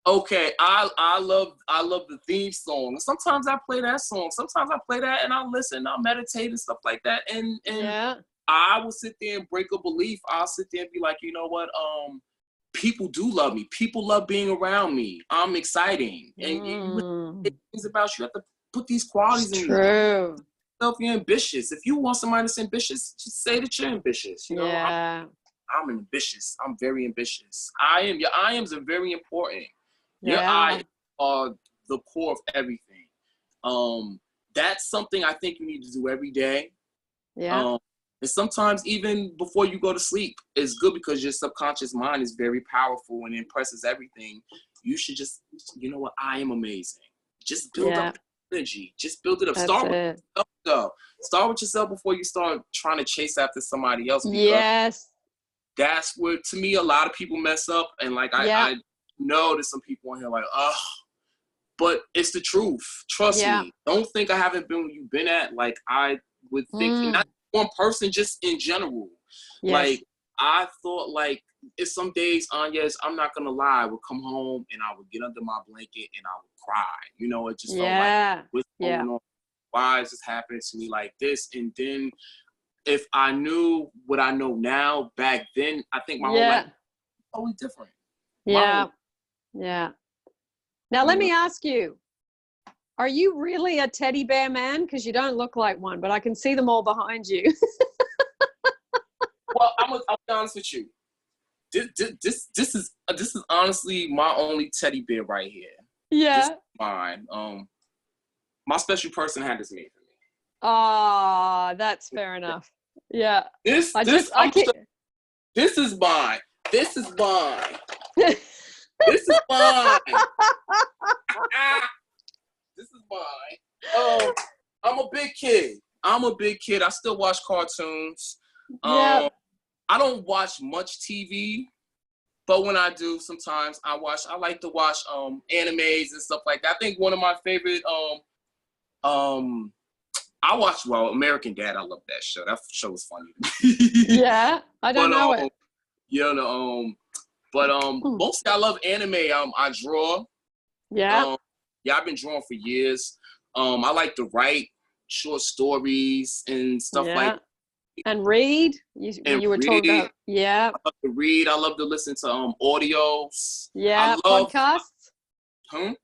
Okay, I love the theme song. Sometimes I play that song. Sometimes I play that and I listen, I meditate and stuff like that. And yeah. I will sit there and break a belief. I'll sit there and be like, you know what? People do love me. People love being around me. I'm exciting. And things about you have to put these qualities in you. True. You're ambitious. If you want somebody that's ambitious, just say that you're ambitious. You know, I'm ambitious. I'm very ambitious. Your I-ams are very important. Your I are the core of everything. That's something I think you need to do every day. Yeah. And sometimes even before you go to sleep, it's good because your subconscious mind is very powerful and impresses everything. You should just, you know what, I am amazing. Just build up energy. Just build it up. Start with yourself, though. Start with yourself before you start trying to chase after somebody else. Yes. That's where, to me, a lot of people mess up. And like, I know there's some people on here like, oh, but it's the truth. Trust me. Don't think I haven't been where you've been at. Like, I would think, and not one person, just in general. Yes. Like, I thought, like, if some days, yes, I'm not gonna lie, I would come home and I would get under my blanket and I would cry. You know, it just felt like, what's going on? Why is this happening to me like this? And then if I knew what I know now back then, I think my whole life was totally different. Yeah. Now let me ask you, are you really a teddy bear man? Because you don't look like one, but I can see them all behind you. Well, I'll be honest with you. This is honestly my only teddy bear right here. Yeah. This is mine. My special person had this made for me. Ah, that's fair enough. Yeah. This is mine. This is mine. This is mine. This is mine. I'm a big kid. I still watch cartoons. Yeah. I don't watch much TV, but when I do, sometimes I like to watch animes and stuff like that. I think one of my favorite I watch American Dad. I love that show. That show was funny to me. Yeah, I don't know it. Yeah, but mostly I love anime. I draw. Yeah. I've been drawing for years. I like to write short stories and stuff like that. And read. You were talking about. Yeah. I love to read. I love to listen to audios. Yeah. Podcasts. Do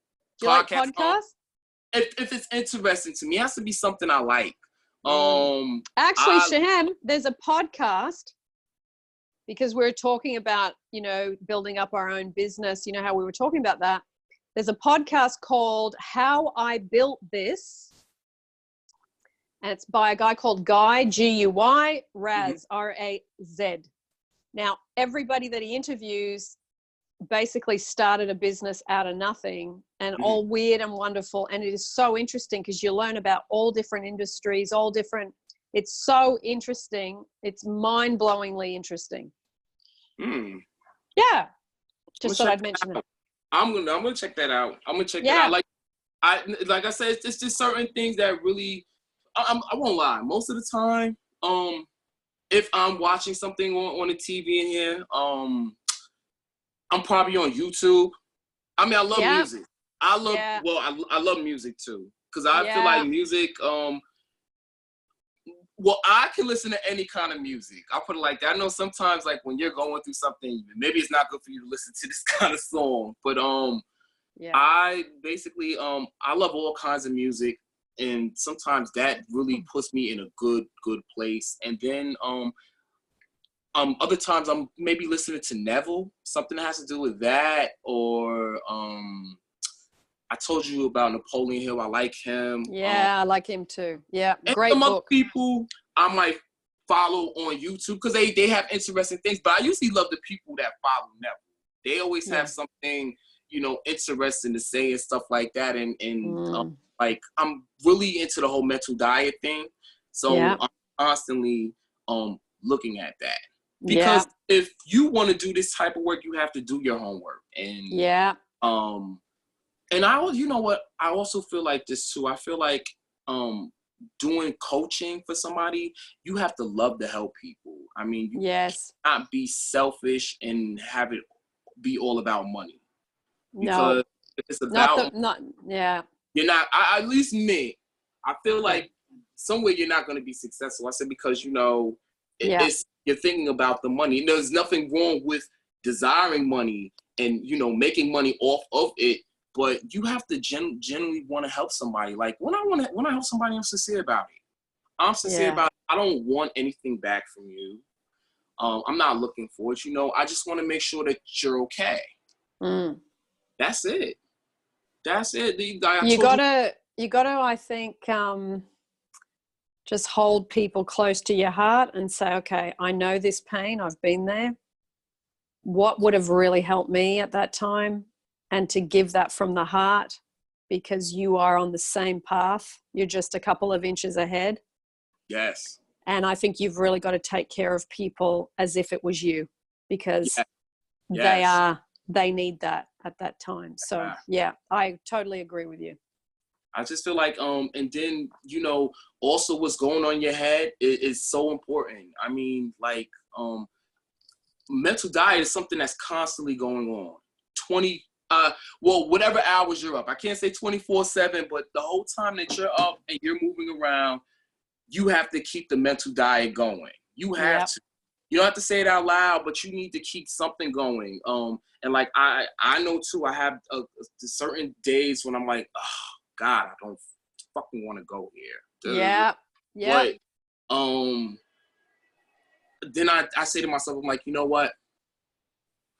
you like podcasts? If it's interesting to me, it has to be something I like. Actually, Shahem, there's a podcast, because we're talking about, building up our own business, how we were talking about that. There's a podcast called How I Built This. And it's by a guy called Guy, G-U-Y, Raz, R-A-Z. Now, everybody that he interviews basically started a business out of nothing, and all weird and wonderful. And it is so interesting because you learn about all different industries, it's so interesting. It's mind-blowingly interesting. Yeah. Just thought I'd mention that. I'm gonna check that out. I'm gonna check that out. Like I said, it's just certain things that really, I won't lie. Most of the time, if I'm watching something on the TV in here, I'm probably on YouTube. I mean, I love music. I love Yeah. well, I love music too, because I feel Yeah. like music. Well, I can listen to any kind of music. I'll put it like that. I know sometimes, like when you're going through something, maybe it's not good for you to listen to this kind of song. But Yeah. I basically I love all kinds of music, and sometimes that really puts me in a good place. And then other times I'm maybe listening to Neville, something that has to do with that, or I told you about Napoleon Hill. I like him. Yeah, I like him too. Yeah, And great some other book. people I might follow on YouTube because they have interesting things. But I usually love the people that follow Neville. They always have Yeah. something, interesting to say and stuff like that. And Mm. like I'm really into the whole mental diet thing, so Yeah. I'm constantly looking at that. Yeah. Because if you want to do this type of work, you have to do your homework. And Yeah. and you know what? I also feel like this too. I feel like doing coaching for somebody, you have to love to help people. I mean, you Yes. cannot be selfish and have it be all about money. No. Because if it's about Yeah. you're not. At least me, I feel Yeah. like somewhere you're not going to be successful. I said because Yeah. it's you're thinking about the money. There's nothing wrong with desiring money and making money off of it, but you have to genuinely want to help somebody. Like when I help somebody, I'm sincere about it. I'm sincere Yeah. about it. I don't want anything back from you. I'm not looking for it. I just want to make sure that you're okay. Mm. That's it. That's it. I You told you. gotta, I think, just hold people close to your heart and say, okay, I know this pain. I've been there. What would have really helped me at that time? And to give that from the heart, because you are on the same path. You're just a couple of inches ahead. Yes. And I think you've really got to take care of people as if it was you, because Yes. they need that at that time. So yeah, I totally agree with you. I just feel like and then also what's going on in your head is so important. I mean, like mental diet is something that's constantly going on. 20 whatever hours you're up. I can't say 24/7, but the whole time that you're up and you're moving around, you have to keep the mental diet going. You have to. You don't have to say it out loud, but you need to keep something going. And like I know too, I have certain days when I'm like, oh God, I don't fucking want to go here. Yeah. Yeah. But then I say to myself, I'm like, you know what?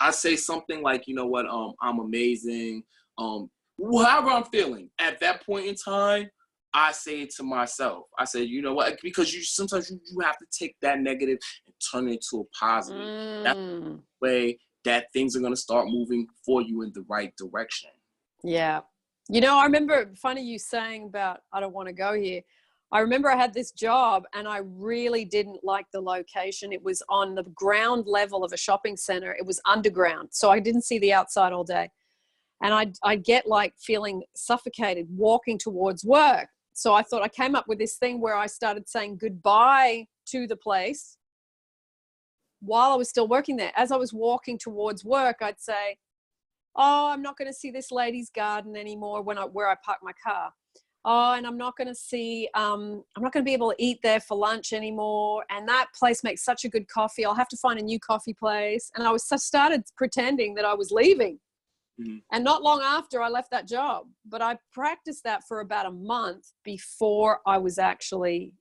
I say something like, you know what? I'm amazing. However I'm feeling at that point in time, I say it to myself. I say, you know what? Because sometimes you have to take that negative and turn it into a positive. That's the way that things are going to start moving for you in the right direction. Yeah. I remember, funny you saying about, I don't want to go here. I remember I had this job and I really didn't like the location. It was on the ground level of a shopping center. It was underground. So I didn't see the outside all day. And I'd get like feeling suffocated walking towards work. So I thought I came up with this thing where I started saying goodbye to the place while I was still working there. As I was walking towards work, I'd say, oh, I'm not going to see this lady's garden anymore where I park my car. Oh, and I'm not going to be able to eat there for lunch anymore. And that place makes such a good coffee. I'll have to find a new coffee place. And I started pretending that I was leaving. Mm-hmm. And not long after I left that job, but I practiced that for about a month before I was actually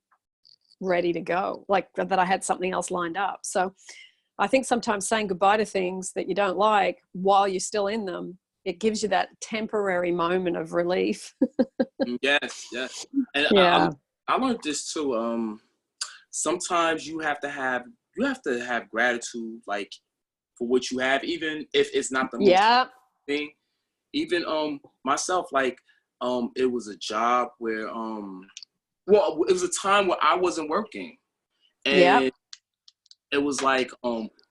ready to go, like that I had something else lined up. So I think sometimes saying goodbye to things that you don't like while you're still in them, it gives you that temporary moment of relief. Yes. And yeah. I learned this too. Sometimes you have to have gratitude, like for what you have, even if it's not the most thing. Even myself, like it was a job where it was a time where I wasn't working, and it was like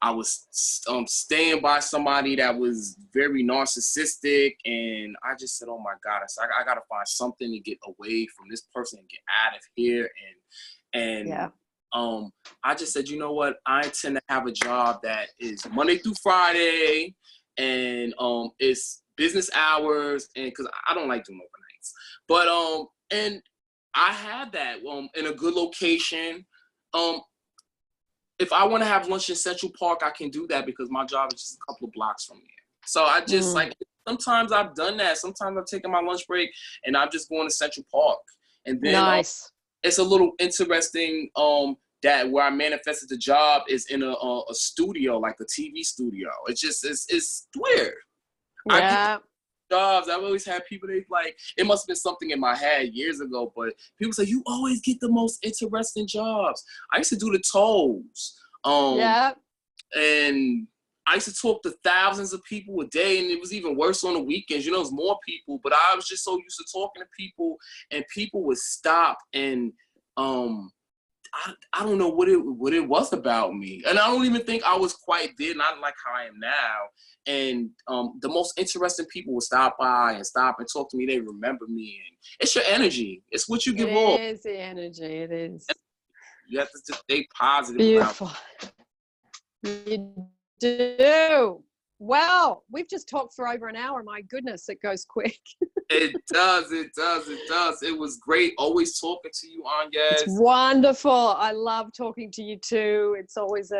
I was staying by somebody that was very narcissistic, and I just said, oh my God, I gotta find something to get away from this person and get out of here. And I just said, you know what, I intend to have a job that is Monday through Friday, and it's business hours, and because I don't like doing overnights. But and I had that in a good location. If I want to have lunch in Central Park, I can do that because my job is just a couple of blocks from here. So I just like, sometimes I've done that. Sometimes I've taken my lunch break and I'm just going to Central Park. And then Nice. It's a little interesting that where I manifested the job is in a studio, like a TV studio. It's weird. Yeah. Jobs. I've always had people, they like, it must have been something in my head years ago, but people say, you always get the most interesting jobs. I used to do the tolls. Yeah. And I used to talk to thousands of people a day, and it was even worse on the weekends. You know, it was more people, but I was just so used to talking to people, and people would stop, and I don't know what it was about me. And I don't even think I was quite there, not like how I am now. And the most interesting people would stop by and stop and talk to me. They remember me. And it's your energy. It's what you give off. It is the energy. It is. You have to just stay positive. Beautiful. You do. Well, we've just talked for over an hour. My goodness, it goes quick. It does. It was great always talking to you, Anya. It's wonderful. I love talking to you too. It's always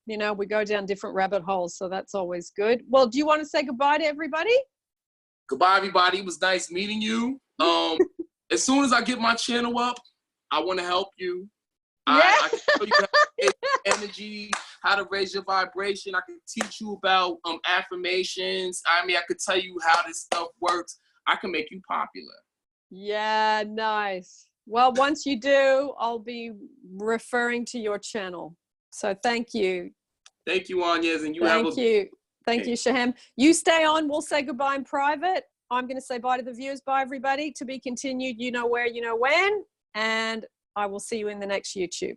we go down different rabbit holes, so that's always good. Well, do you want to say goodbye to everybody? Goodbye, everybody. It was nice meeting you. As soon as I get my channel up, I want to help you. Yeah. I can show you how to raise your energy, how to raise your vibration. I can teach you about affirmations. I mean, I could tell you how this stuff works. I can make you popular. Yeah, nice. Well, once you do, I'll be referring to your channel. So thank you. Thank you, Anyez, and Thank you, Shaham. You stay on. We'll say goodbye in private. I'm going to say bye to the viewers. Bye, everybody. To be continued. You know where, you know when. And I will see you in the next YouTube.